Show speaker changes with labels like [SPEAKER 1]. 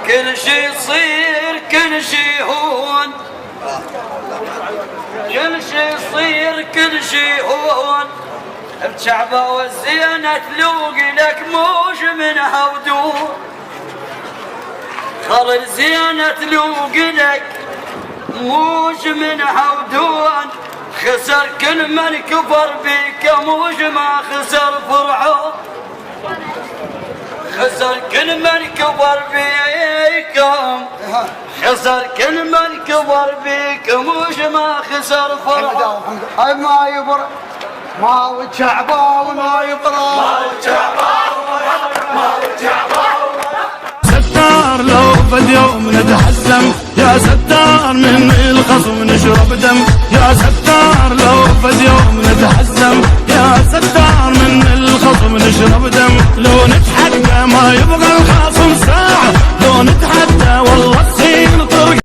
[SPEAKER 1] كل شي يصير كل شي هون، كل شي يصير كل شي هون، بشعبة والزينة تلوق لك موج منها ودون، خل الزينة تلوق لك موج منها ودون، خسر كل من كفر بك موج ما خسر فرعون، خسر كل من كفر بيكم، خسر كل من كفر بيكم وش ما خسر فرعون.
[SPEAKER 2] هاي ما يبر ما وشعبه وما يبرى،
[SPEAKER 1] ما وشعبه ما وشعبه.
[SPEAKER 3] ستار لو فد يوم نتحزم يا ستار من الخصم نشرب دم، يا ستار لو فد يوم نتحزم